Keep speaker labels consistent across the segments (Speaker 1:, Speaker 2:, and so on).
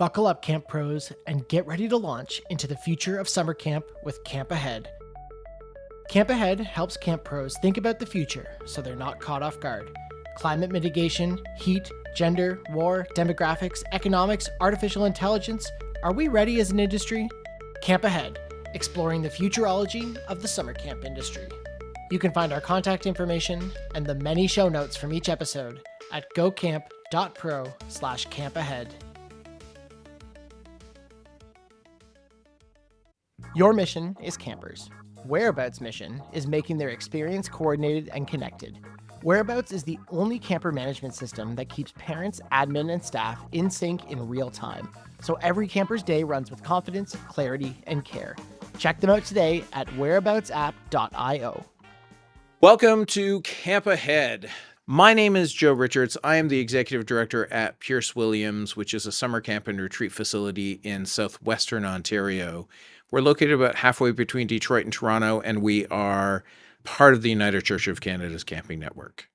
Speaker 1: Buckle up, Camp Pros, and get ready to launch into the future of summer camp with Camp Ahead. Camp Ahead helps Camp Pros think about the future so they're not caught off guard. Climate mitigation, heat, gender, war, demographics, economics, artificial intelligence. Are we ready as an industry? Camp Ahead, exploring the futurology of the summer camp industry. You can find our contact information and the many show notes from each episode at gocamp.pro/campahead. Your mission is campers. Whereabouts' mission is making their experience coordinated and connected. Whereabouts is the only camper management system that keeps parents, admin, and staff in sync in real time, so every camper's day runs with confidence, clarity, and care. Check them out today at whereaboutsapp.io.
Speaker 2: Welcome to Camp Ahead. My name is Joe Richards. I am the executive director at Pearce Williams, which is a summer camp and retreat facility in southwestern Ontario. We're located about halfway between Detroit and Toronto, and we are part of the United Church of Canada's camping network.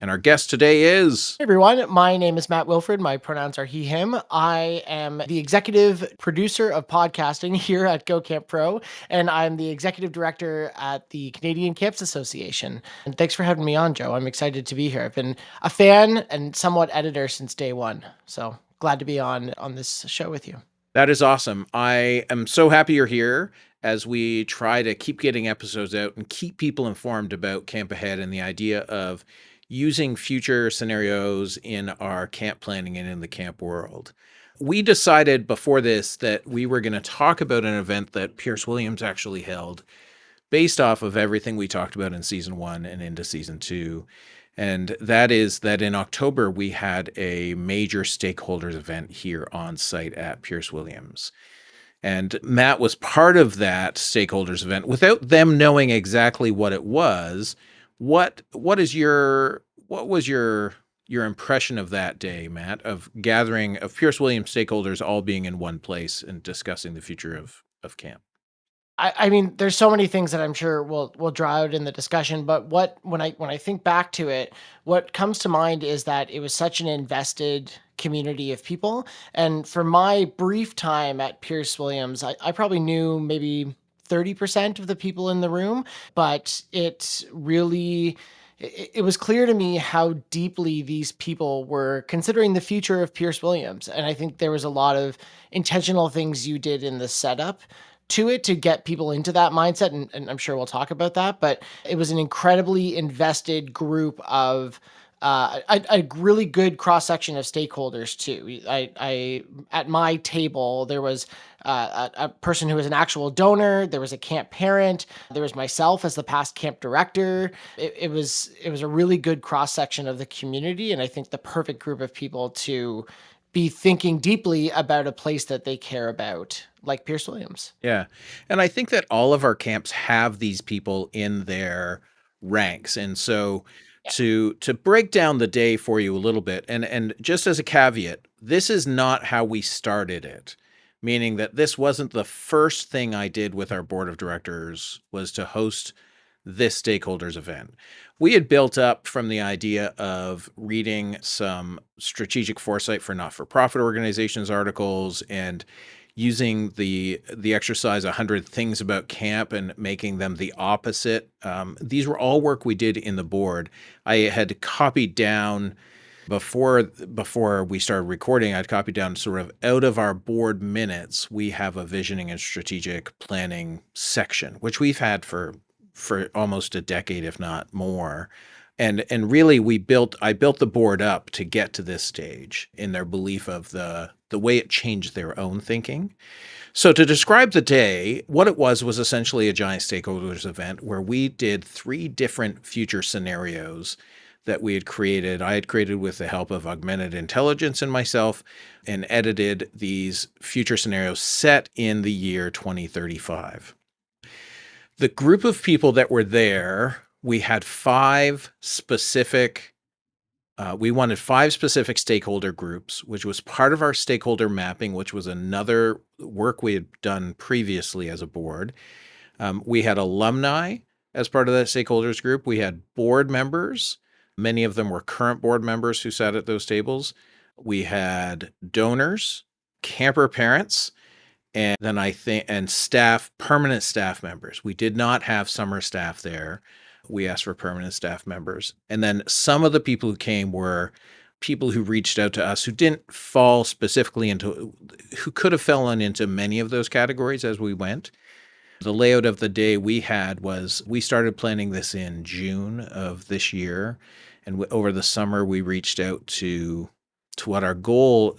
Speaker 2: And our guest today is...
Speaker 1: Hey everyone, my name is Matt Wilfrid. My pronouns are he, him. I am the executive producer of podcasting here at Go Camp Pro, and I'm the executive director at the Canadian Camps Association. And thanks for having me on, Joe. I'm excited to be here. I've been a fan and somewhat editor since day one, so glad to be on this show with you.
Speaker 2: That is awesome. I am so happy you're here as we try to keep getting episodes out and keep people informed about Camp Ahead and the idea of using future scenarios in our camp planning and in the camp world. We decided before this that we were going to talk about an event that Pearce Williams actually held based off of everything we talked about in season 1 and into season 2. And that is that in October, we had a major stakeholders event here on site at Pearce Williams. And Matt was part of that stakeholders event without them knowing exactly what it was. What was your impression of that day, Matt, of gathering of Pearce Williams stakeholders all being in one place and discussing the future of camp?
Speaker 1: I mean, there's so many things that I'm sure we'll draw out in the discussion, but when I think back to it, what comes to mind is that it was such an invested community of people. And for my brief time at Pearce Williams, I probably knew maybe 30% of the people in the room, but it was clear to me how deeply these people were considering the future of Pearce Williams. And I think there was a lot of intentional things you did in the setup to it to get people into that mindset. And I'm sure we'll talk about that, but it was an incredibly invested group of a really good cross-section of stakeholders too. I at my table, there was a person who was an actual donor. There was a camp parent. There was myself as the past camp director. It was a really good cross-section of the community. And I think the perfect group of people to be thinking deeply about a place that they care about, like Pearce Williams.
Speaker 2: Yeah. And I think that all of our camps have these people in their ranks. And so to break down the day for you a little bit, and just as a caveat, this is not how we started it, meaning that this wasn't the first thing I did with our board of directors was to host this stakeholders event. We had built up from the idea of reading some strategic foresight for not-for-profit organizations articles and using the exercise 100 things about camp and making them the opposite. These were all work we did in the board. I had copied down before we started recording, I'd copied down sort of out of our board minutes, we have a visioning and strategic planning section, which we've had for almost a decade, if not more. And really I built the board up to get to this stage in their belief of the way it changed their own thinking. So to describe the day, what it was essentially a giant stakeholders event where we did 3 different future scenarios that we had created. I had created with the help of augmented intelligence and myself, and edited these future scenarios set in the year 2035. The group of people that were there, we had 5 specific we wanted 5 specific stakeholder groups, which was part of our stakeholder mapping, which was another work we had done previously as a board. We had alumni as part of that stakeholders group. We had board members. Many of them were current board members who sat at those tables. We had donors, camper parents, and then I think and staff, permanent staff members. We did not have summer staff there. We asked for permanent staff members. And then some of the people who came were people who reached out to us who didn't fall specifically into, who could have fallen into many of those categories as we went. The layout of the day we had was, we started planning this in June of this year. And over the summer, we reached out to what our goal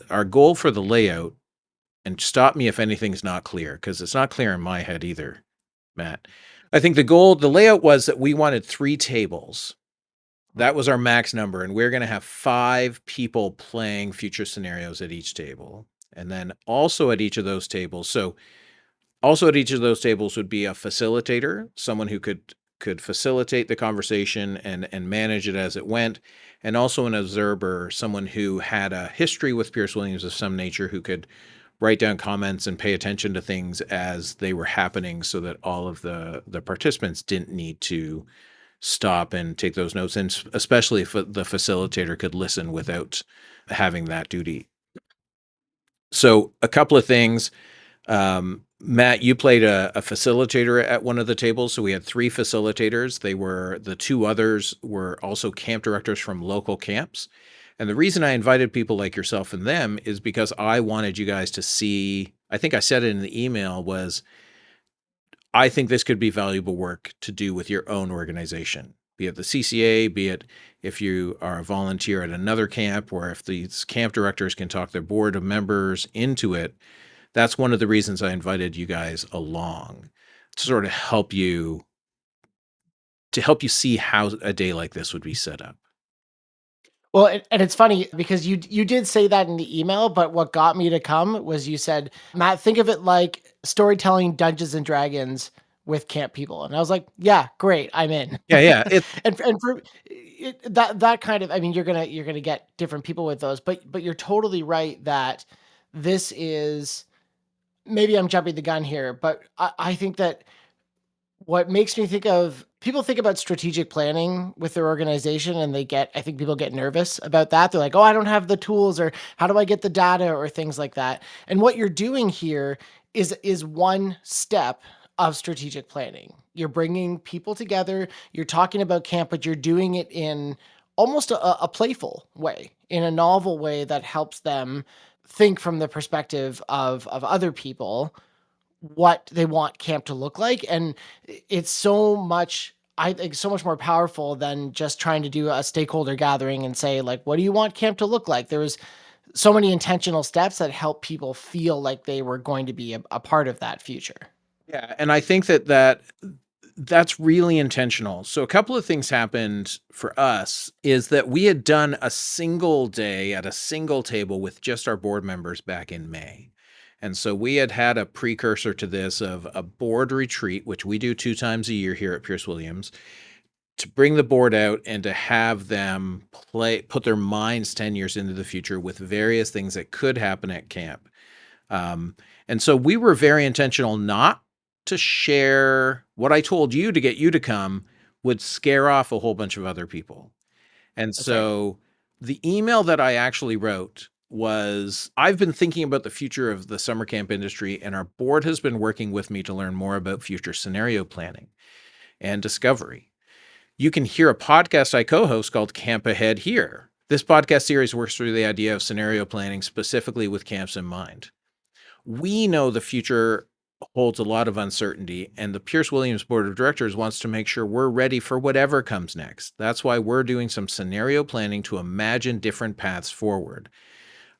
Speaker 2: for the layout, and stop me if anything's not clear, because it's not clear in my head either, Matt. I think the layout was that we wanted 3 tables. That was our max number, and we're going to have 5 people playing future scenarios at each table. And then also at each of those tables, would be a facilitator, someone who could facilitate the conversation and manage it as it went, and also an observer, someone who had a history with Pearce Williams of some nature, who could write down comments and pay attention to things as they were happening, so that all of the participants didn't need to stop and take those notes, and especially if the facilitator could listen without having that duty. So a couple of things. Matt, you played a facilitator at one of the tables. So we had 3 facilitators. The 2 others were also camp directors from local camps. And the reason I invited people like yourself and them is because I wanted you guys to see, I think I said it in the email, was I think this could be valuable work to do with your own organization, be it the CCA, be it if you are a volunteer at another camp, or if these camp directors can talk their board of members into it. That's one of the reasons I invited you guys along, to sort of help you see how a day like this would be set up.
Speaker 1: Well, and it's funny because you did say that in the email, but what got me to come was you said, "Matt, think of it like storytelling Dungeons and Dragons with camp people." And I was like, "Yeah, great, I'm in."
Speaker 2: Yeah, yeah.
Speaker 1: And for that kind of, I mean, you're gonna get different people with those, but you're totally right that this is, maybe I'm jumping the gun here, but I think that what makes me think of, people think about strategic planning with their organization, and I think people get nervous about that. They're like, "Oh, I don't have the tools," or "How do I get the data?" or things like that. And what you're doing here is one step of strategic planning. You're bringing people together, you're talking about camp, but you're doing it in almost a playful way, in a novel way that helps them think from the perspective of other people what they want camp to look like. And it's so much, I think, so much more powerful than just trying to do a stakeholder gathering and say, like, what do you want camp to look like? There was so many intentional steps that help people feel like they were going to be a part of that future.
Speaker 2: Yeah, and I think that's really intentional. So a couple of things happened for us is that we had done a single day at a single table with just our board members back in May. And so we had a precursor to this of a board retreat, which we do 2 times a year here at Pearce Williams, to bring the board out and to have them put their minds 10 years into the future with various things that could happen at camp. And so we were very intentional not to share what I told you to get you to come would scare off a whole bunch of other people. And
Speaker 1: That's right.
Speaker 2: so the email that I actually wrote was, I've been thinking about the future of the summer camp industry, and our board has been working with me to learn more about future scenario planning and discovery. You can hear a podcast I co-host called Camp Ahead here. This podcast series works through the idea of scenario planning specifically with camps in mind. We know the future holds a lot of uncertainty, and the Pearce Williams Board of Directors wants to make sure we're ready for whatever comes next. That's why we're doing some scenario planning to imagine different paths forward.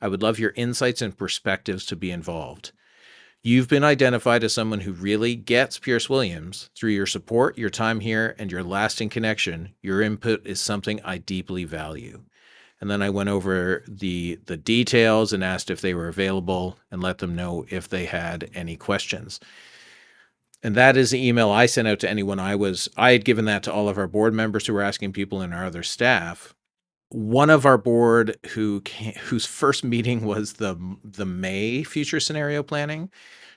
Speaker 2: I would love your insights and perspectives to be involved. You've been identified as someone who really gets Pearce Williams. Through your support, your time here, and your lasting connection, your input is something I deeply value. And then I went over the details and asked if they were available and let them know if they had any questions. And that is the email I sent out to anyone I had given that to all of our board members who were asking people and our other staff. One of our board whose first meeting was the May future scenario planning,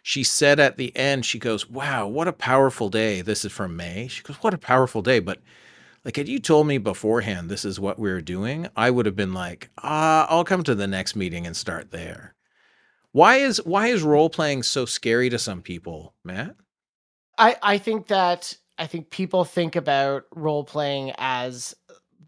Speaker 2: she said at the end, she goes, "Wow, what a powerful day." This is from May. She goes, "What a powerful day. But like, had you told me beforehand this is what we were doing, I would have been like, I'll come to the next meeting and start there." Why is role playing so scary to some people, Matt?
Speaker 1: I think people think about role playing as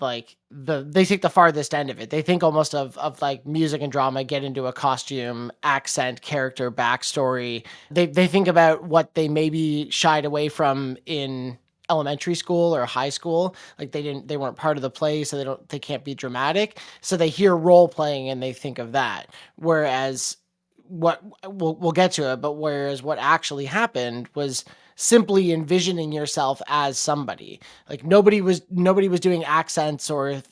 Speaker 1: like they take the farthest end of it. They think almost of like music and drama, get into a costume, accent, character, backstory. They think about what they maybe shied away from in elementary school or high school. Like they weren't part of the play, so they can't be dramatic. So they hear role playing and they think of that. Whereas what we'll get to it, but whereas what actually happened was simply envisioning yourself as somebody. Like nobody was doing accents or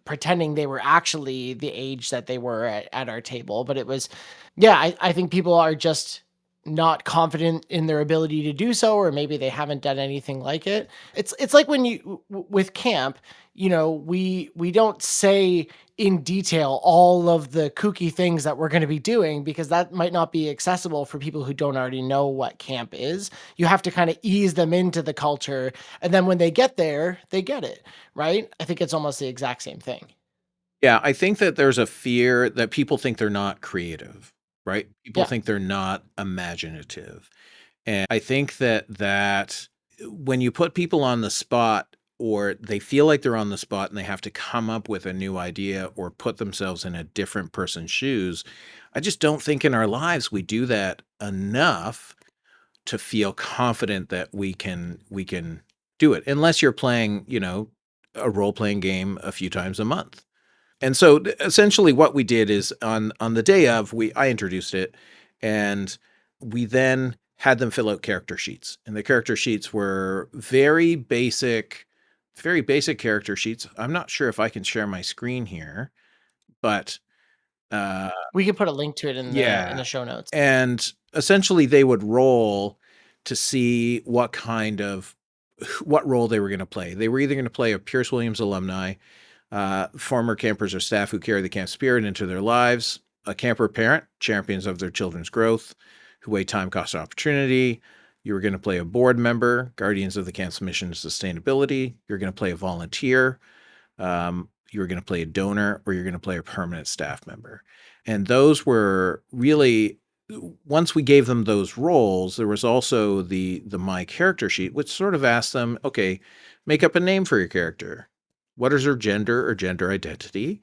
Speaker 1: pretending they were actually the age that they were at our table. But it was, yeah, I think people are just not confident in their ability to do so, or maybe they haven't done anything like it. It's like when with camp, we don't say in detail all of the kooky things that we're going to be doing because that might not be accessible for people who don't already know what camp is. You have to kind of ease them into the culture, and then when they get there, they get it, right? I think it's almost the exact same thing.
Speaker 2: Yeah, I think that there's a fear that people think they're not creative, right? People
Speaker 1: Yeah.
Speaker 2: think they're not imaginative. And I think that when you put people on the spot or they feel like they're on the spot and they have to come up with a new idea or put themselves in a different person's shoes, I just don't think in our lives we do that enough to feel confident that we can do it unless you're playing, a role-playing game a few times a month. And so essentially what we did is on the day of we I introduced it and we then had them fill out character sheets. And the character sheets were very basic character sheets. I'm not sure if I can share my screen here, but uh
Speaker 1: We can put a link to it in
Speaker 2: yeah.
Speaker 1: the show notes.
Speaker 2: And essentially they would roll to see what role they were going to play. They were either going to play a Pearce Williams alumni, former campers or staff who carry the camp spirit into their lives, a camper parent, champions of their children's growth, who weigh time, cost, and opportunity. You were going to play a board member, guardians of the camp's mission and sustainability. You're going to play a volunteer. You were going to play a donor, or you're going to play a permanent staff member. And those were really, once we gave them those roles, there was also the my character sheet, which sort of asked them, okay, make up a name for your character. What is her gender or gender identity?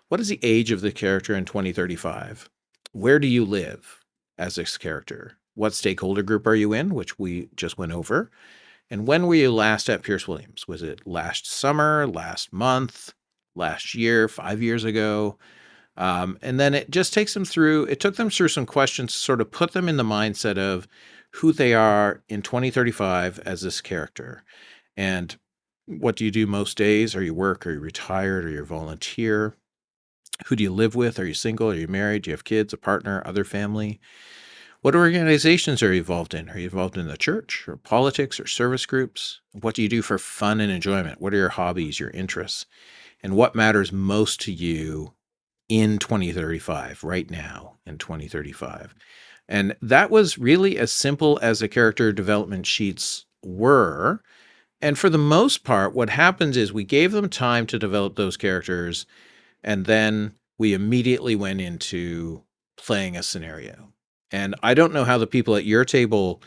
Speaker 2: What is the age of the character in 2035? Where do you live as this character? What stakeholder group are you in, which we just went over? And when were you last at Pearce Williams? Was it last summer, last month, last year, 5 years ago? And then it took them through some questions to sort of put them in the mindset of who they are in 2035 as this character. And what do you do most days? Are you work? Are you retired? Are you a volunteer? Who do you live with? Are you single? Are you married? Do you have kids, a partner, other family? What organizations are you involved in? Are you involved in the church or politics or service groups? What do you do for fun and enjoyment? What are your hobbies, your interests? And what matters most to you in 2035, right now in 2035? And that was really as simple as the character development sheets were. And for the most part, what happens is we gave them time to develop those characters, and then we immediately went into playing a scenario. And I don't know how the people at your table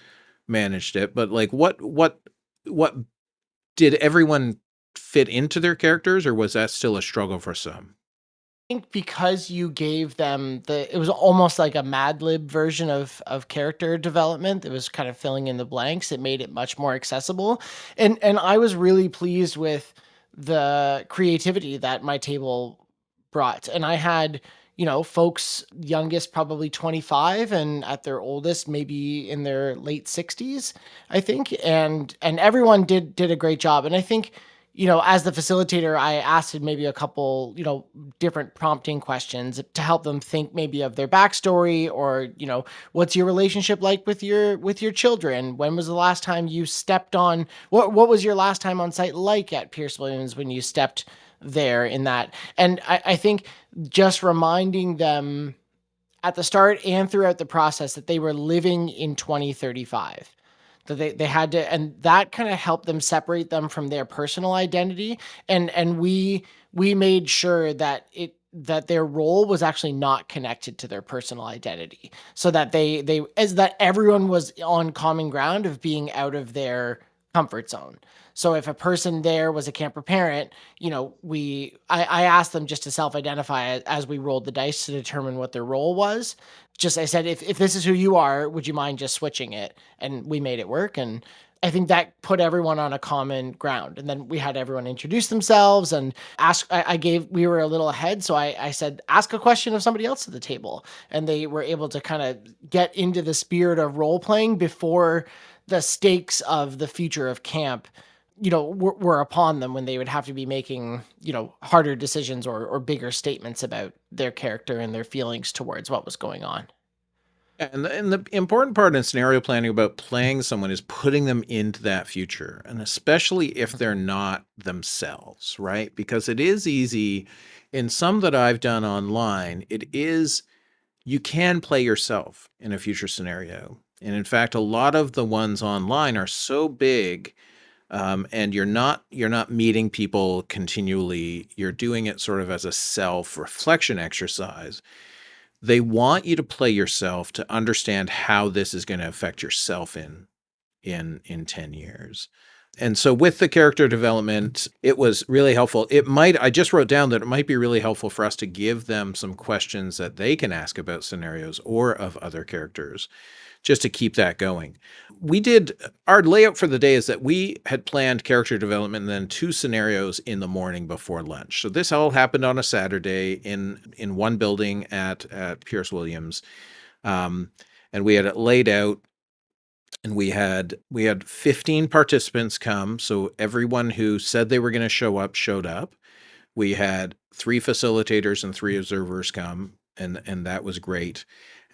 Speaker 2: managed it, but like what did everyone fit into their characters, or was that still a struggle for some?
Speaker 1: Think because you gave them it was almost like a Mad Lib version of character development. It was kind of filling in the blanks. It made it much more accessible. And I was really pleased with the creativity that my table brought. And I had, folks youngest probably 25 and at their oldest maybe in their late 60s, I think. And everyone did a great job. And I think, as the facilitator, I asked maybe a couple, different prompting questions to help them think maybe of their backstory or, what's your relationship like with your children? When was the last time you stepped on what was your last time on site like at Pearce Williams when you stepped there in that? And I think just reminding them at the start and throughout the process that they were living in 2035, that they had to, and that kind of helped them separate them from their personal identity. And we made sure that that their role was actually not connected to their personal identity, so that they as that everyone was on common ground of being out of their comfort zone. So if a person there was a camper parent, I asked them just to self-identify as we rolled the dice to determine what their role was. Just I said, if this is who you are, would you mind just switching it? And we made it work. And I think that put everyone on a common ground. And then we had everyone introduce themselves and ask. We were a little ahead. So I said, ask a question of somebody else at the table. And they were able to kind of get into the spirit of role playing before the stakes of the future of camp were upon them, when they would have to be making harder decisions or bigger statements about their character and their feelings towards what was going on.
Speaker 2: And the important part in scenario planning about playing someone is putting them into that future, and especially if they're not themselves, right? Because it is easy in some that I've done online, you can play yourself in a future scenario. And in fact, a lot of the ones online are so big, and you're not meeting people continually. You're doing it sort of as a self-reflection exercise. They want you to play yourself to understand how this is going to affect yourself in 10 years. And so with the character development, it was really helpful. I just wrote down that it might be really helpful for us to give them some questions that they can ask about scenarios or of other characters, just to keep that going. Our layout for the day is that we had planned character development and then 2 scenarios in the morning before lunch. So this all happened on a Saturday in one building at Pearce Williams. And we had it laid out, and we had 15 participants come. So everyone who said they were going to show up showed up. We had 3 facilitators and 3 observers come, and that was great.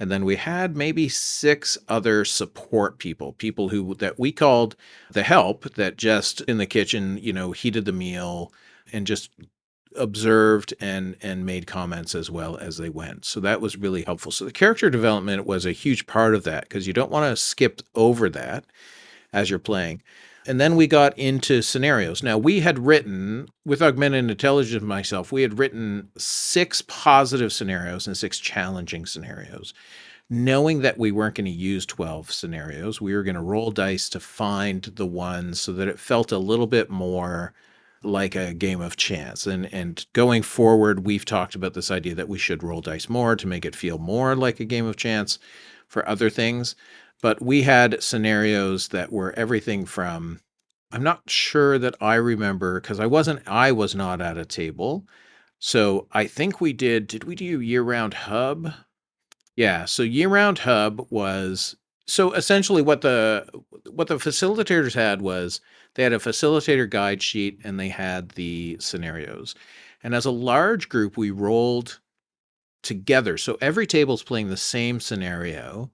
Speaker 2: And then we had maybe 6 other support people that we called the help, that just in the kitchen, heated the meal and just observed and made comments as well as they went. So that was really helpful. So the character development was a huge part of that, because you don't want to skip over that as you're playing. And then we got into scenarios. Now, we had written, with Augmented Intelligence myself, we had written 6 positive scenarios and 6 challenging scenarios. Knowing that we weren't going to use 12 scenarios, we were going to roll dice to find the ones so that it felt a little bit more like a game of chance. And going forward, we've talked about this idea that we should roll dice more to make it feel more like a game of chance for other things. But we had scenarios that were everything from, I'm not sure that I remember, because I was not at a table. So I think did we do year-round hub? Yeah, so year-round hub was, so essentially what the facilitators had was, they had a facilitator guide sheet and they had the scenarios. And as a large group, we rolled together. So every table's playing the same scenario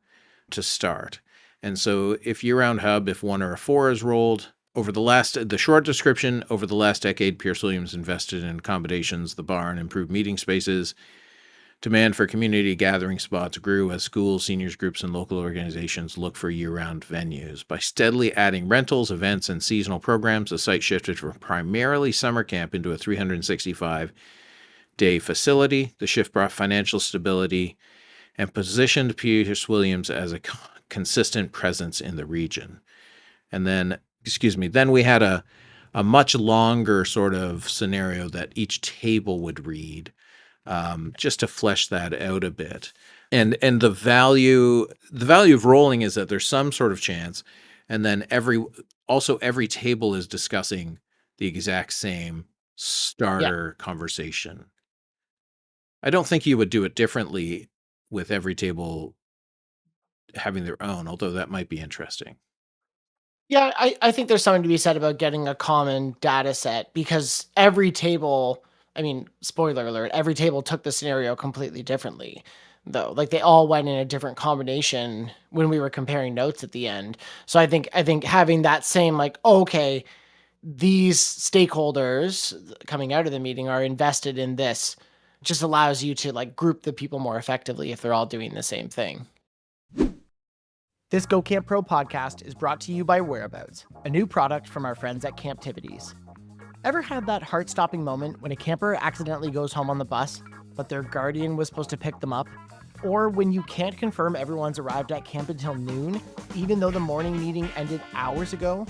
Speaker 2: to start. And so if year-round hub, if 1 or a 4 is rolled, the short description, over the last decade, Pearce Williams invested in accommodations, the barn, improved meeting spaces. Demand for community gathering spots grew as schools, seniors groups, and local organizations looked for year-round venues. By steadily adding rentals, events, and seasonal programs, the site shifted from primarily summer camp into a 365-day facility. The shift brought financial stability and positioned Pearce Williams as a consistent presence in the region. And then we had a much longer sort of scenario that each table would read, just to flesh that out a bit. And the value of rolling is that there's some sort of chance, and then every table is discussing the exact same starter conversation. I don't think you would do it differently with every table having their own, although that might be interesting.
Speaker 1: Yeah, I think there's something to be said about getting a common data set, because every table, I mean, spoiler alert, every table took the scenario completely differently, though. Like, they all went in a different combination when we were comparing notes at the end. So I think having that same, like, okay, these stakeholders coming out of the meeting are invested in this, just allows you to like group the people more effectively if they're all doing the same thing. This Go Camp Pro podcast is brought to you by Whereabouts, a new product from our friends at Camptivities. Ever had that heart-stopping moment when a camper accidentally goes home on the bus? but their guardian was supposed to pick them up, or when you can't confirm everyone's arrived at camp until noon, even though the morning meeting ended hours ago?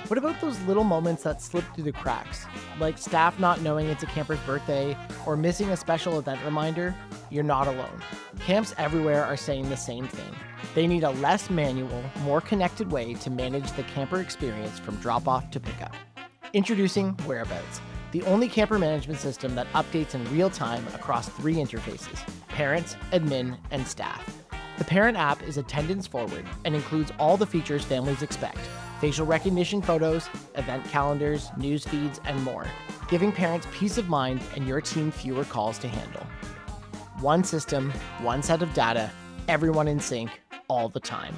Speaker 1: What about those little moments that slip through the cracks, like staff not knowing it's a camper's birthday or missing a special event reminder? You're not alone. Camps everywhere are saying the same thing. They need a less manual, more connected way to manage the camper experience from drop-off to pickup. Introducing Whereabouts, the only camper management system that updates in real time across 3 interfaces: parents, admin, and staff. The parent app is attendance forward and includes all the features families expect: facial recognition photos, event calendars, news feeds, and more, giving parents peace of mind and your team fewer calls to handle. One system, one set of data, everyone in sync, all the time.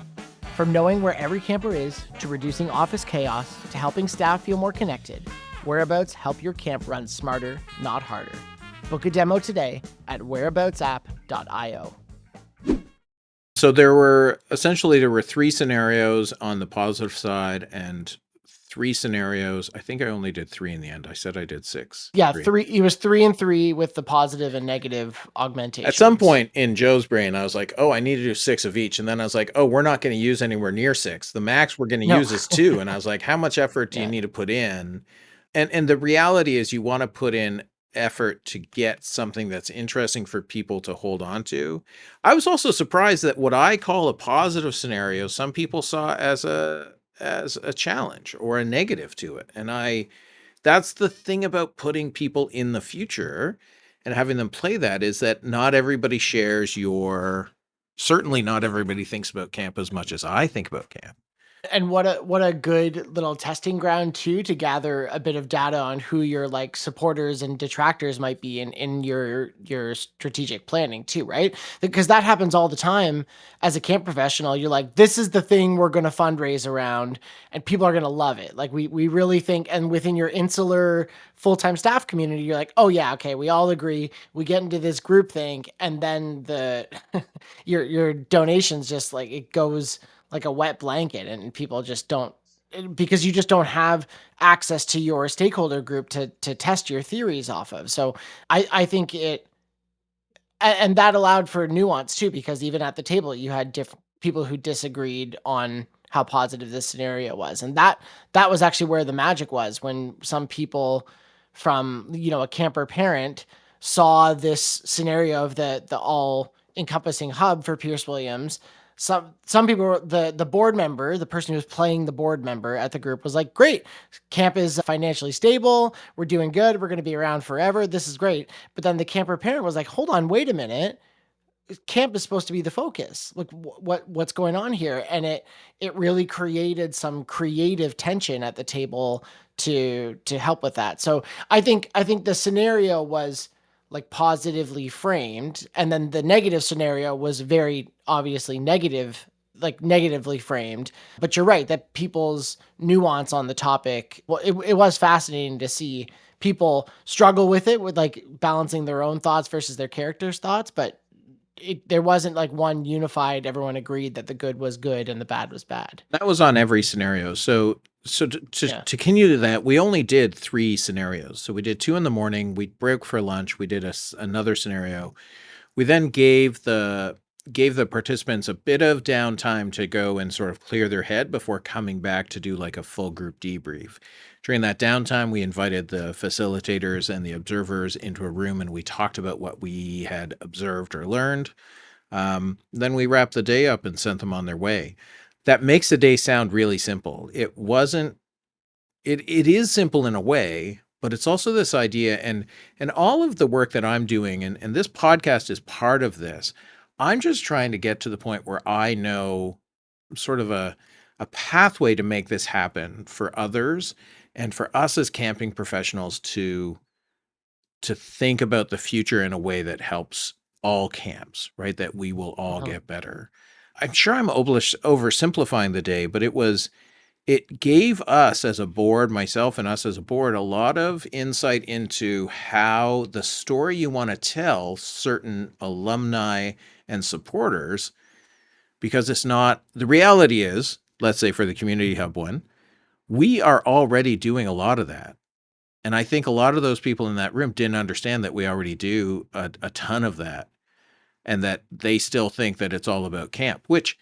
Speaker 1: From knowing where every camper is, to reducing office chaos, to helping staff feel more connected, Whereabouts help your camp run smarter, not harder. Book a demo today at whereaboutsapp.io.
Speaker 2: So there were 3 scenarios on the positive side and 3 scenarios. I think I only did 3 in the end. I said I did 6.
Speaker 1: Yeah, 3. It was 3 and 3 with the positive and negative augmentation.
Speaker 2: At some point in Joe's brain, I was like, oh, I need to do 6 of each. And then I was like, oh, we're not going to use anywhere near 6. The max we're going to use is 2. And I was like, how much effort do you need to put in? And the reality is you want to put in effort to get something that's interesting for people to hold on to. I was also surprised that what I call a positive scenario, some people saw as a challenge or a negative to it. And that's the thing about putting people in the future and having them play that, is that not everybody shares certainly not everybody thinks about camp as much as I think about camp.
Speaker 1: And what a good little testing ground too, to gather a bit of data on who your like supporters and detractors might be in your strategic planning too, right? Because that happens all the time as a camp professional. You're like, this is the thing we're going to fundraise around, and people are going to love it. Like we really think, and within your insular full-time staff community, you're like, oh yeah, okay, we all agree. We get into this group thing, and then your donations just like it goes like a wet blanket, and people just don't, because you just don't have access to your stakeholder group to test your theories off of. So I think and that allowed for nuance too, because even at the table you had different people who disagreed on how positive this scenario was. And that was actually where the magic was, when some people from, a camper parent saw this scenario of the all encompassing hub for Pearce Williams. Some people, the board member, the person who was playing the board member at the group, was like, great, camp is financially stable, we're doing good, we're going to be around forever, this is great. But then the camper parent was like, hold on, wait a minute, camp is supposed to be the focus. Like what's going on here? And it really created some creative tension at the table to help with that. So I think the scenario was like positively framed, and then the negative scenario was very obviously negatively framed. But you're right that people's nuance on the topic, well, it was fascinating to see people struggle with it, with like balancing their own thoughts versus their characters' thoughts. But there wasn't like one unified, everyone agreed that the good was good and the bad was bad.
Speaker 2: That was on every scenario. So to continue to that, we only did 3 scenarios. So we did 2 in the morning, we broke for lunch, we did another scenario. We then gave the participants a bit of downtime to go and sort of clear their head before coming back to do like a full group debrief. During that downtime, we invited the facilitators and the observers into a room, and we talked about what we had observed or learned. Then we wrapped the day up and sent them on their way. That makes the day sound really simple. It wasn't. It is simple in a way, but it's also this idea, and all of the work that I'm doing, and this podcast is part of this. I'm just trying to get to the point where I know sort of a pathway to make this happen for others, and for us as camping professionals to think about the future in a way that helps all camps, right? That we will all get better. I'm sure I'm oversimplifying the day, but it gave us as a board, myself and us as a board, a lot of insight into how the story you want to tell certain alumni and supporters, because it's not, the reality is, let's say for the Community Hub one, we are already doing a lot of that. And I think a lot of those people in that room didn't understand that we already do a ton of that, and that they still think that it's all about camp, which,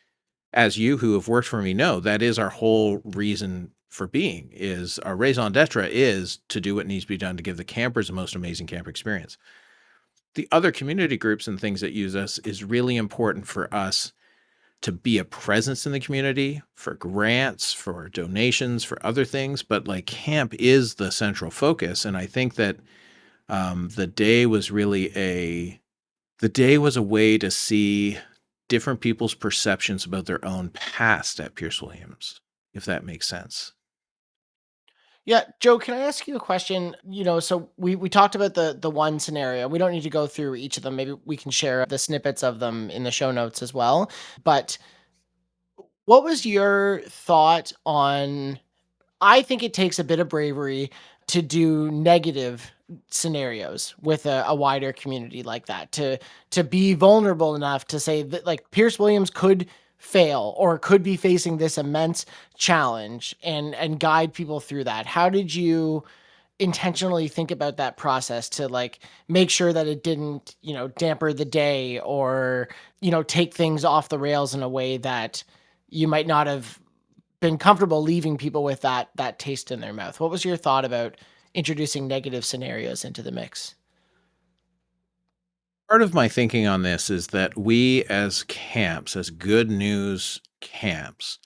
Speaker 2: as you who have worked for me know, that is our whole reason for being, is our raison d'etre is to do what needs to be done to give the campers the most amazing camp experience. The other community groups and things that use us is really important for us to be a presence in the community, for grants, for donations, for other things. But like camp is the central focus. And I think that the day was really the day was a way to see different people's perceptions about their own past at Pearce Williams, if that makes sense.
Speaker 1: Yeah, Joe, can I ask you a question? So we talked about the one scenario. We don't need to go through each of them. Maybe we can share the snippets of them in the show notes as well. But what was your thought on, I think it takes a bit of bravery to do negative scenarios with a wider community like that, to be vulnerable enough to say that like Pierce Williams could fail or could be facing this immense challenge, and guide people through that. How did you intentionally think about that process to like make sure that it didn't, damper the day, or, take things off the rails in a way that you might not have been comfortable leaving people with that taste in their mouth? What was your thought about introducing negative scenarios into the mix?
Speaker 2: Part of my thinking on this is that we as camps, as good news camps,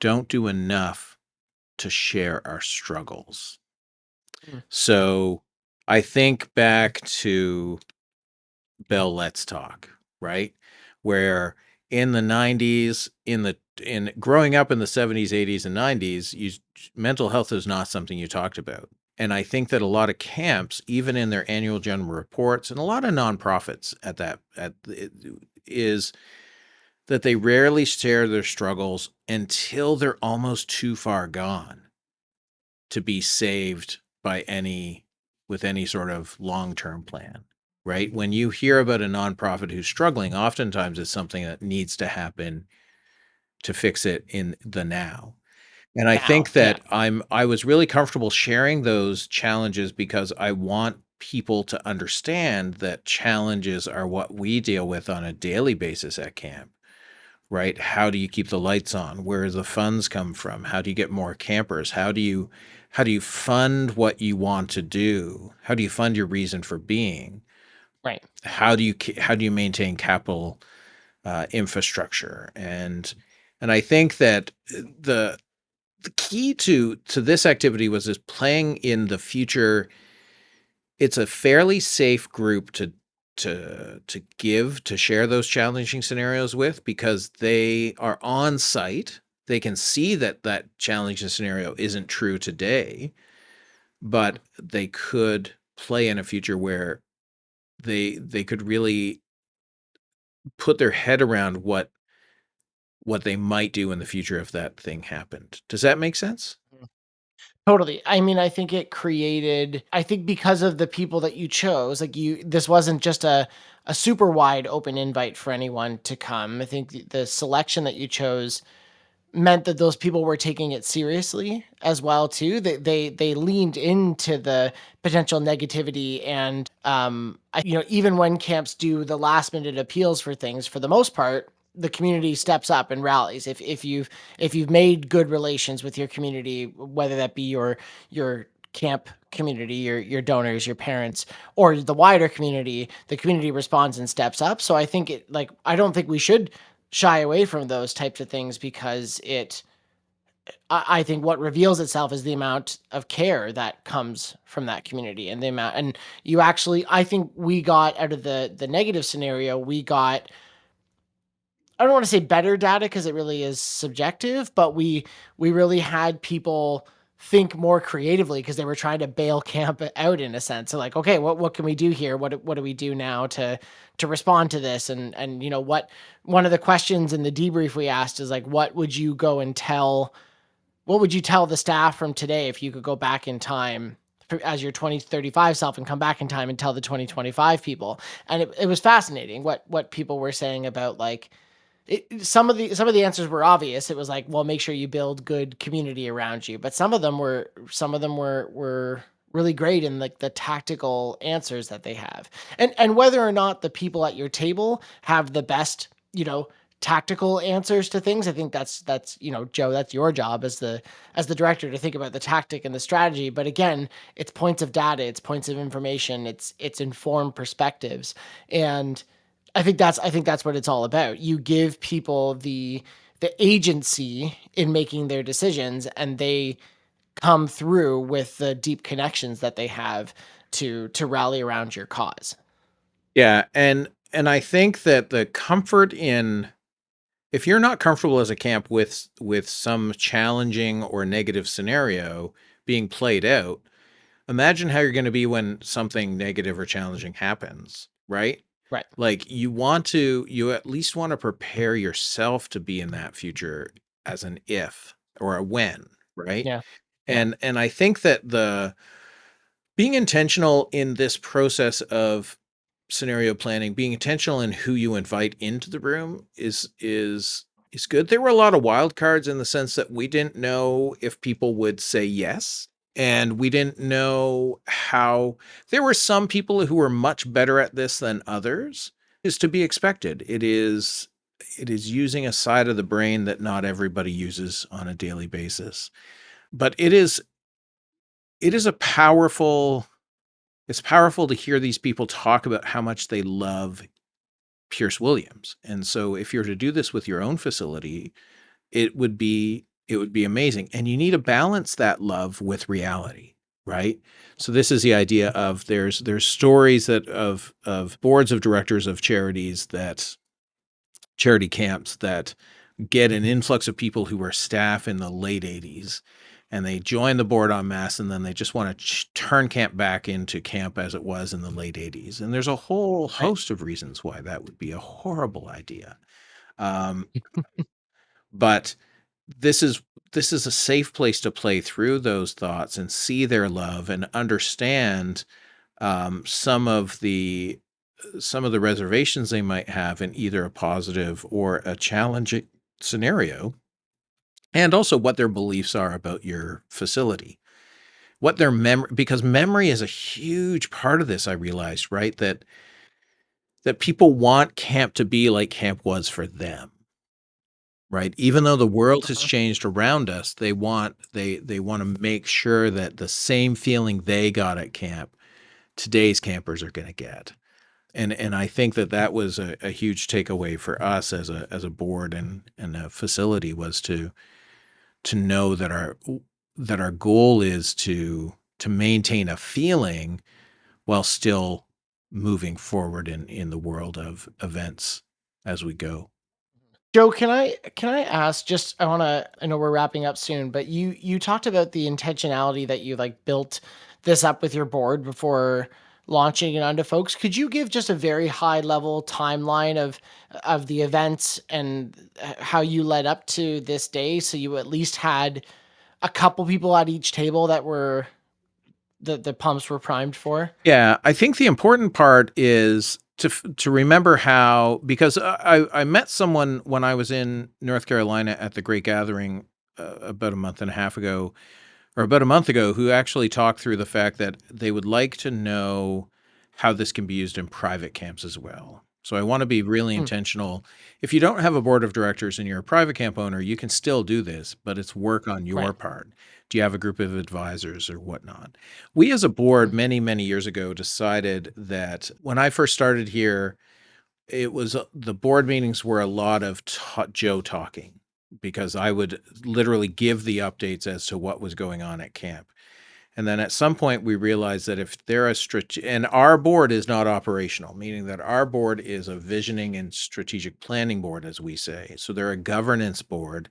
Speaker 2: don't do enough to share our struggles.
Speaker 1: Mm,
Speaker 2: So I think back to Bell Let's Talk, right? Where in the 90s, in growing up in the 70s, 80s, and 90s, mental health is not something you talked about. And I think that a lot of camps, even in their annual general reports, and a lot of nonprofits is that they rarely share their struggles until they're almost too far gone to be saved by any sort of long-term plan, right? When you hear about a nonprofit who's struggling, oftentimes it's something that needs to happen to fix it in the now. And I
Speaker 1: now,
Speaker 2: think
Speaker 1: yeah,
Speaker 2: that I was really comfortable sharing those challenges because I want people to understand that challenges are what we deal with on a daily basis at camp, right? How do you keep the lights on? Where do the funds come from? How do you get more campers? How do you fund what you want to do? How do you fund your reason for being?
Speaker 1: right.
Speaker 2: How do you maintain capital infrastructure? And I think that the key to this activity was just playing in the future. It's a fairly safe group to share those challenging scenarios with, because they are on site. They can see that that challenging scenario isn't true today, but they could play in a future where they could really put their head around what they might do in the future if that thing happened. Does that make sense?
Speaker 1: Totally. I mean, I think it created, I think because of the people that you chose, like this wasn't just a super wide open invite for anyone to come. I think the selection that you chose meant that those people were taking it seriously as well too. They leaned into the potential negativity, and even when camps do the last minute appeals for things, for the most part the community steps up and rallies. If you've made good relations with your community, whether that be your camp community, your donors, your parents, or the wider community, the community responds and steps up. So I think I don't think we should shy away from those types of things, because I think what reveals itself is the amount of care that comes from that community, and the amount, and you actually, I think we got out of the negative scenario, we got, I don't want to say better data because it really is subjective, but we really had people think more creatively because they were trying to bail camp out in a sense. So like, okay, what can we do here? What do we do now to respond to this? And what, one of the questions in the debrief we asked is like, what would you tell the staff from today if you could go back in time as your 2035 self and come back in time and tell the 2025 people? And it was fascinating what people were saying about like, some of the answers were obvious. It was like, well, make sure you build good community around you. But some of them were really great in like the tactical answers that they have. And whether or not the people at your table have the best, tactical answers to things, I think that's, Joe, that's your job as the director to think about the tactic and the strategy. But again, it's points of data, it's points of information, it's informed perspectives. And I think that's what it's all about. You give people the agency in making their decisions, and they come through with the deep connections that they have to rally around your cause.
Speaker 2: Yeah, and I think that the comfort in if you're not comfortable as a camp with some challenging or negative scenario being played out, imagine how you're going to be when something negative or challenging happens, right?
Speaker 1: Right.
Speaker 2: Like you at least want to prepare yourself to be in that future as an if or a when, right?
Speaker 1: Yeah. Yeah.
Speaker 2: And I think that the being intentional in this process of scenario planning, being intentional in who you invite into the room is good. There were a lot of wild cards in the sense that we didn't know if people would say yes, and we didn't know how there were some people who were much better at this than others. Is to be expected. It is using a side of the brain that not everybody uses on a daily basis. But it is a powerful it's powerful to hear these people talk about how much they love Pearce Williams. And so if you're to do this with your own facility, it would be amazing. And you need to balance that love with reality, right? So this is the idea of there's stories that of boards of directors of charity camps that get an influx of people who were staff in the late 80s, and they join the board en masse, and then they just want to turn camp back into camp as it was in the late 80s. And there's a whole
Speaker 1: Right.
Speaker 2: host of reasons why that would be a horrible idea. Um, but this is this is a safe place to play through those thoughts and see their love and understand some of the reservations they might have in either a positive or a challenging scenario, and also what their beliefs are about your facility. What their memory, because memory is a huge part of this, I realized, right? That people want camp to be like camp was for them, right? Even though the world has
Speaker 1: Mhm.
Speaker 2: changed around us, they want to make sure that the same feeling they got at camp, today's campers are going to get. And I think that was a huge takeaway for us as a board and a facility, was to know that our goal is to maintain a feeling while still moving forward in the world of events as we go.
Speaker 1: Joe, can I ask, just I know we're wrapping up soon, but you talked about the intentionality that you like built this up with your board before launching it onto folks. Could you give just a very high level timeline of the events and how you led up to this day, so you at least had a couple people at each table that were the pumps were primed for?
Speaker 2: Yeah, I think the important part is to remember how, because I met someone when I was in North Carolina at the Great Gathering about a month and a half ago, or about a month ago, who actually talked through the fact that they would like to know how this can be used in private camps as well. So I want to be really
Speaker 1: Hmm.
Speaker 2: intentional. If you don't have a board of directors and you're a private camp owner, you can still do this, but it's work on
Speaker 1: Right.
Speaker 2: your part. Do you have a group of advisors or whatnot? We as a board
Speaker 1: Mhm.
Speaker 2: many, many years ago decided that when I first started here, it was the board meetings were a lot of Joe talking, because I would literally give the updates as to what was going on at camp. And then at some point we realized that if they're and our board is not operational, meaning that our board is a visioning and strategic planning board, as we say. So they're a governance board.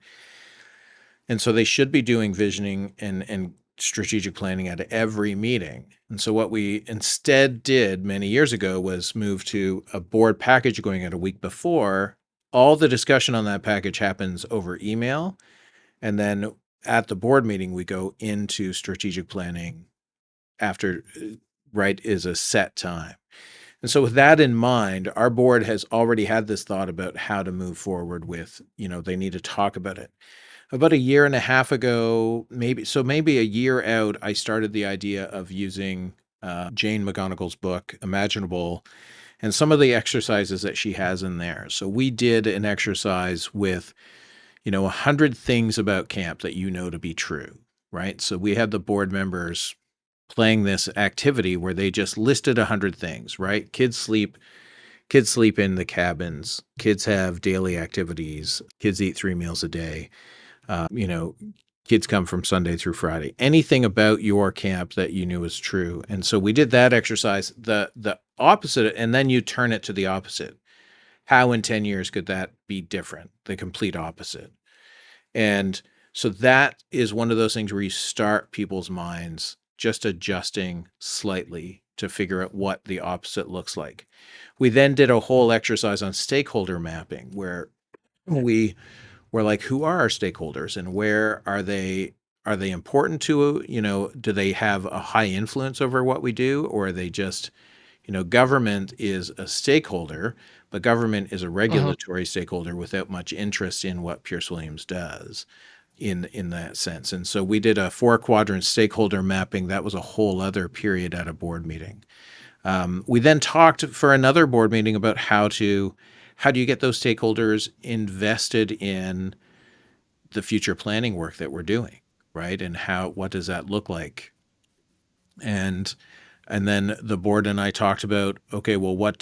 Speaker 2: And so they should be doing visioning and strategic planning at every meeting. And so what we instead did many years ago was move to a board package going out a week before. All the discussion on that package happens over email. And then at the board meeting, we go into strategic planning after, right, is a set time. And so with that in mind, our board has already had this thought about how to move forward with, they need to talk about it. About a year and a half ago, maybe a year out, I started the idea of using Jane McGonigal's book, Imaginable, and some of the exercises that she has in there. So we did an exercise with, 100 things about camp that you know to be true, right? So we had the board members playing this activity where they just listed 100 things, right? Kids sleep in the cabins, kids have daily activities, kids eat 3 meals a day. Uh, you know, Kids come from Sunday through Friday. Anything about your camp that you knew was true. And so we did that exercise, the opposite, and then you turn it to the opposite. How in 10 years could that be different? The complete opposite. And so that is one of those things where you start people's minds just adjusting slightly to figure out what the opposite looks like. We then did a whole exercise on stakeholder mapping where we were like, who are our stakeholders and where are they? Are they important to, do they have a high influence over what we do? Or are they just, government is a stakeholder, but government is a
Speaker 1: Mhm.
Speaker 2: regulatory stakeholder without much interest in what Pearce Williams does in that sense. And so we did a 4-quadrant stakeholder mapping. That was a whole other period at a board meeting. We then talked for another board meeting about how do you get those stakeholders invested in the future planning work that we're doing, right? And what does that look like? And then the board and I talked about, okay, well,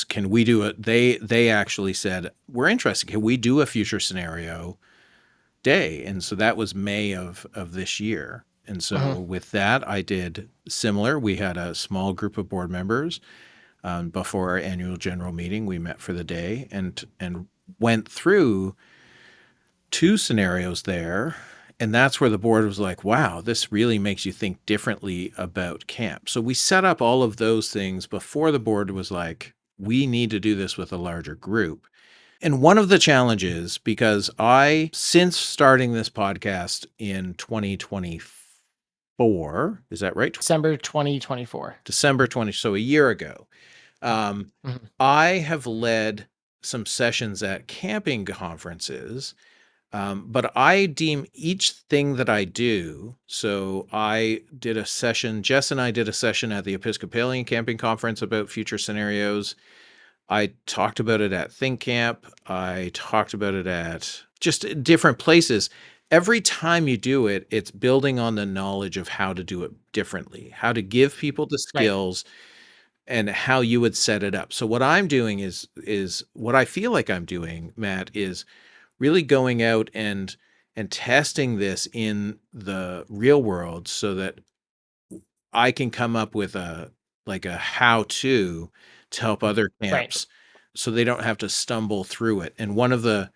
Speaker 2: can we do it? They actually said, we're interested. Can we do a future scenario day? And so that was May of this year. And so
Speaker 1: Mhm.
Speaker 2: with that, I did similar. We had a small group of board members before our annual general meeting. We met for the day and went through 2 scenarios there. And that's where the board was like, wow, this really makes you think differently about camp. So we set up all of those things before the board was like, we need to do this with a larger group. And one of the challenges, because since starting this podcast in 2024, is that right?
Speaker 1: December 2024.
Speaker 2: December 20, so a year ago,
Speaker 1: Mhm.
Speaker 2: I have led some sessions at camping conferences. But I deem each thing that I do. So I did a session, Jess and I did a session at the Episcopalian Camping Conference about future scenarios. I talked about it at Think Camp. I talked about it at just different places. Every time you do it, it's building on the knowledge of how to do it differently, how to give people the
Speaker 1: Right.
Speaker 2: skills and how you would set it up. So what I'm doing is what I feel like I'm doing, Matt, is really going out and testing this in the real world so that I can come up with a how to help other
Speaker 1: Right.
Speaker 2: camps so they don't have to stumble through it. And one of the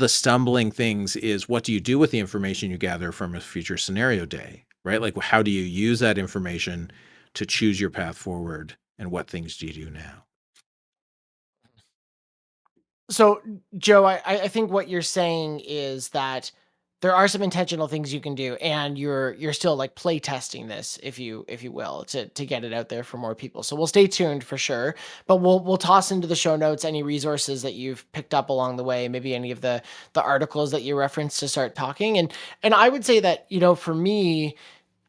Speaker 2: stumbling things is, what do you do with the information you gather from a future scenario day, right? Like, how do you use that information to choose your path forward, and what things do you do now?
Speaker 1: So, Joe, I think what you're saying is that there are some intentional things you can do, and you're still like play testing this, if you will, to get it out there for more people. So we'll stay tuned for sure, but we'll toss into the show notes any resources that you've picked up along the way, maybe any of the articles that you referenced to start talking. And I would say that, for me,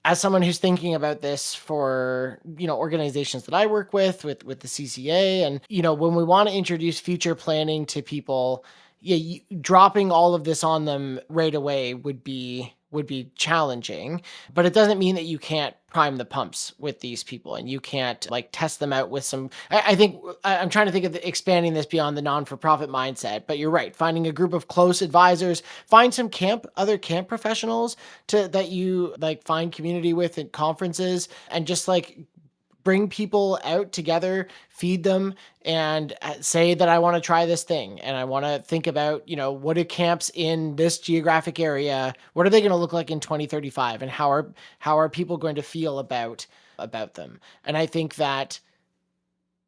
Speaker 1: as someone who's thinking about this for, organizations that I work with the CCA, and, when we want to introduce future planning to people, yeah, dropping all of this on them right away would be challenging, but it doesn't mean that you can't prime the pumps with these people and you can't like test them out with some. I think I'm trying to think of expanding this beyond the non-for-profit mindset, but you're right. Finding a group of close advisors, find some other camp professionals that you like find community with at conferences, and just like bring people out together, feed them, and say that I want to try this thing and I want to think about, what do camps in this geographic area, what are they going to look like in 2035, and how are people going to feel about them? And I think that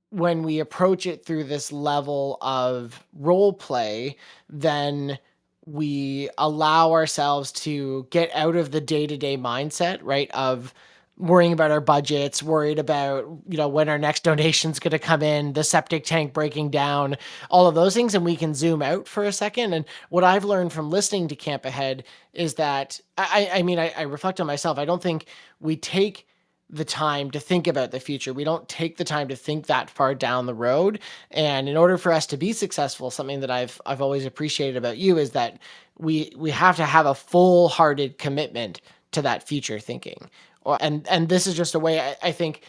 Speaker 1: when we approach it through this level of role play, then we allow ourselves to get out of the day-to-day mindset, right? Of worrying about our budgets, worried about, when our next donation's going to come in, the septic tank breaking down, all of those things. And we can zoom out for a second. And what I've learned from listening to Camp Ahead is that I reflect on myself. I don't think we take the time to think about the future. We don't take the time to think that far down the road. And in order for us to be successful, something that I've always appreciated about you is that we have to have a full-hearted commitment to that future thinking. And this is just a way I think,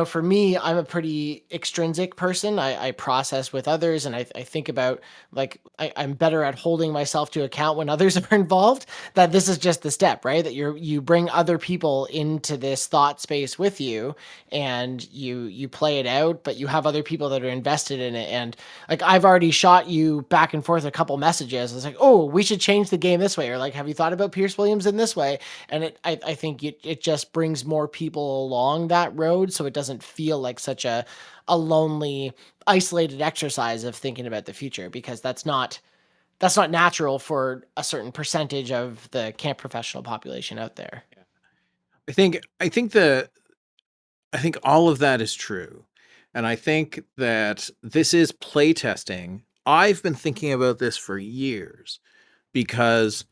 Speaker 1: for me, I'm a pretty extrinsic person. I process with others, and I think about, like, I'm better at holding myself to account when others are involved. That this is just the step, right? That you bring other people into this thought space with you, and you play it out, but you have other people that are invested in it. And like, I've already shot you back and forth a couple messages. It's like, oh, we should change the game this way, or like, have you thought about Pearce Williams in this way? And I think it just brings more people along that road, so it doesn't feel like such a lonely, isolated exercise of thinking about the future, because that's not natural for a certain percentage of the camp professional population out there.
Speaker 2: I think all of that is true. And I think that this is playtesting. I've been thinking about this for years because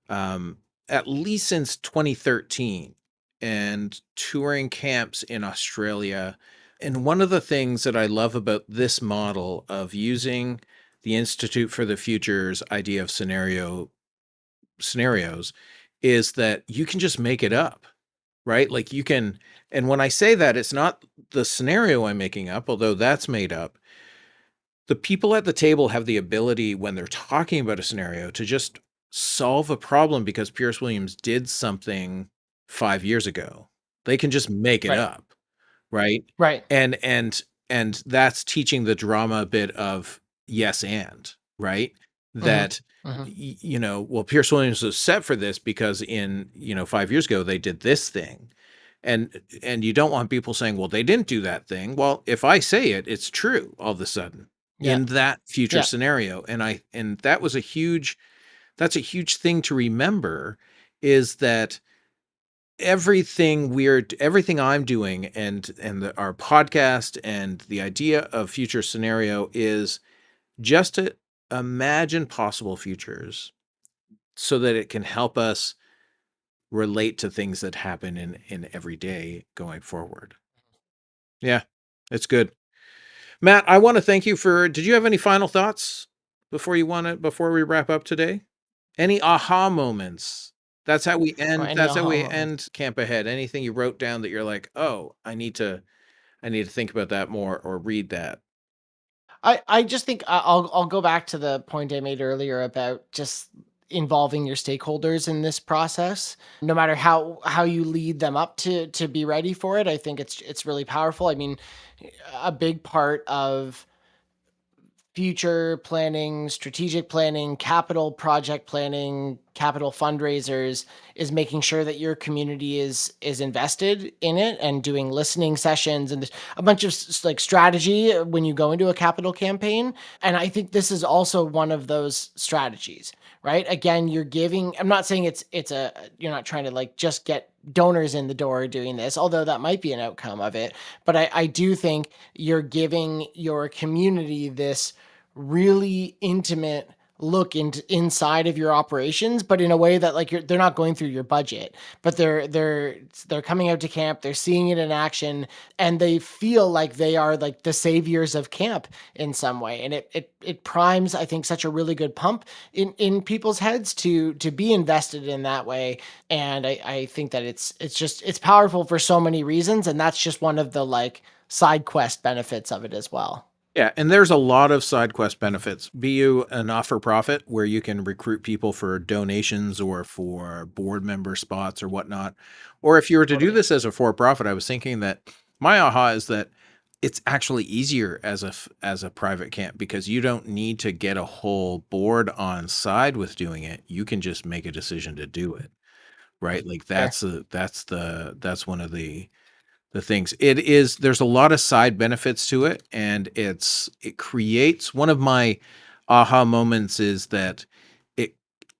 Speaker 2: at least since 2013 and touring camps in Australia. And one of the things that I love about this model of using the Institute for the Future's idea of scenarios is that you can just make it up, right? Like you can, and when I say that, it's not the scenario I'm making up, although that's made up. The people at the table have the ability, when they're talking about a scenario, to just solve a problem because Pearce Williams did something 5 years ago. They can just make it
Speaker 1: Right.
Speaker 2: up, right?
Speaker 1: Right.
Speaker 2: And that's teaching the drama bit of yes and, right?
Speaker 1: Mhm.
Speaker 2: That
Speaker 1: Mhm.
Speaker 2: well, Pearce Williams was set for this because in 5 years ago they did this thing, and you don't want people saying, well, they didn't do that thing. Well, if I say it, it's true all of a sudden
Speaker 1: Yeah.
Speaker 2: in that future
Speaker 1: Yeah.
Speaker 2: scenario. And that's a huge thing to remember, is that everything I'm doing and our podcast and the idea of future scenario is just to imagine possible futures so that it can help us relate to things that happen in every day going forward. Yeah, it's good. Matt, I want to thank you for, did you have any final thoughts before we wrap up today? Any aha moments?
Speaker 1: Or any
Speaker 2: That's how
Speaker 1: aha
Speaker 2: we
Speaker 1: moments.
Speaker 2: end Camp Ahead. Anything you wrote down that you're like, "Oh, I need to think about that more or read that."
Speaker 1: I just think I'll go back to the point I made earlier about just involving your stakeholders in this process. No matter how you lead them up to be ready for it, I think it's really powerful. I mean, a big part of future planning, strategic planning, capital project planning, capital fundraisers is making sure that your community is invested in it, and doing listening sessions, and there's a bunch of like strategy when you go into a capital campaign. And I think this is also one of those strategies, right? Again, you're giving, I'm not saying you're not trying to like just get donors in the door doing this, although that might be an outcome of it. But I do think you're giving your community this really intimate look inside of your operations, but in a way that, like, they're not going through your budget, but they're coming out to camp, they're seeing it in action, and they feel like they are like the saviors of camp in some way. And it primes, I think, such a really good pump in people's heads to be invested in that way. And I think that it's powerful for so many reasons, and that's just one of the, like, side quest benefits of it as well.
Speaker 2: Yeah, and there's a lot of side quest benefits. Be you a not-for-profit where you can recruit people for donations or for board member spots or whatnot. Or if you were to do
Speaker 1: Totally.
Speaker 2: this as a for-profit, I was thinking that my aha is that it's actually easier as a private camp because you don't need to get a whole board on side with doing it. You can just make a decision to do it, right? Like
Speaker 1: Fair.
Speaker 2: that's one of the things. There's a lot of side benefits to it, and it creates, one of my aha moments is that it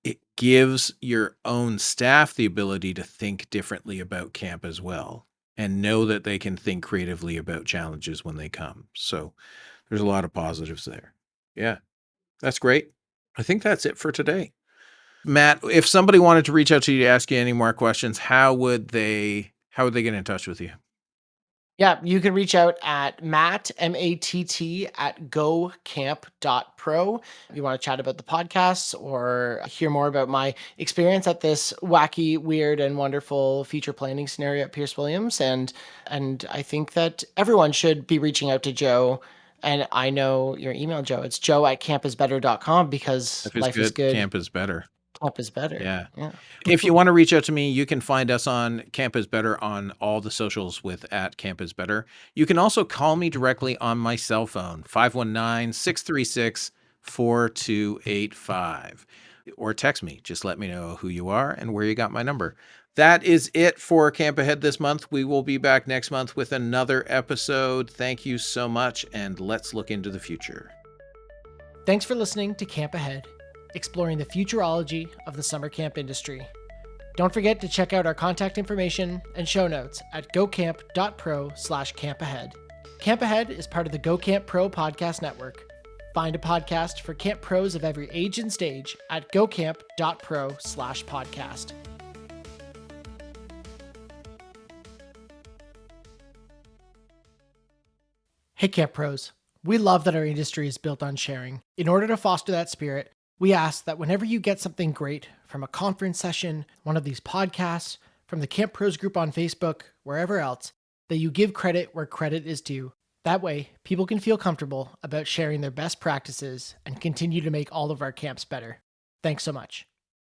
Speaker 2: it gives your own staff the ability to think differently about camp as well and know that they can think creatively about challenges when they come. So there's a lot of positives there. Yeah, that's great. I think that's it for today. Matt, if somebody wanted to reach out to you to ask you any more questions, how would they get in touch with you?
Speaker 1: Yeah, you can reach out at Matt, Matt, at gocamp.pro. If you want to chat about the podcasts or hear more about my experience at this wacky, weird, and wonderful feature planning scenario at Pearce Williams. And I think that everyone should be reaching out to Joe. And I know your email, Joe. It's joe@campisbetter.com because
Speaker 2: Life is
Speaker 1: life is
Speaker 2: good,
Speaker 1: good.
Speaker 2: camp is better.
Speaker 1: Camp is better.
Speaker 2: Yeah.
Speaker 1: Yeah.
Speaker 2: If you wanna reach out to me, you can find us on Camp is Better on all the socials with @CampIsBetter. You can also call me directly on my cell phone, 519-636-4285, or text me. Just let me know who you are and where you got my number. That is it for Camp Ahead this month. We will be back next month with another episode. Thank you so much, and let's look into the future.
Speaker 1: Thanks for listening to Camp Ahead, exploring the futurology of the summer camp industry. Don't forget to check out our contact information and show notes at gocamp.pro/campahead. Camp Ahead is part of the Go Camp Pro podcast network. Find a podcast for camp pros of every age and stage at gocamp.pro/podcast. Hey Camp Pros, we love that our industry is built on sharing. In order to foster that spirit, we ask that whenever you get something great from a conference session, one of these podcasts, from the Camp Pros group on Facebook, wherever else, that you give credit where credit is due. That way, people can feel comfortable about sharing their best practices and continue to make all of our camps better. Thanks so much.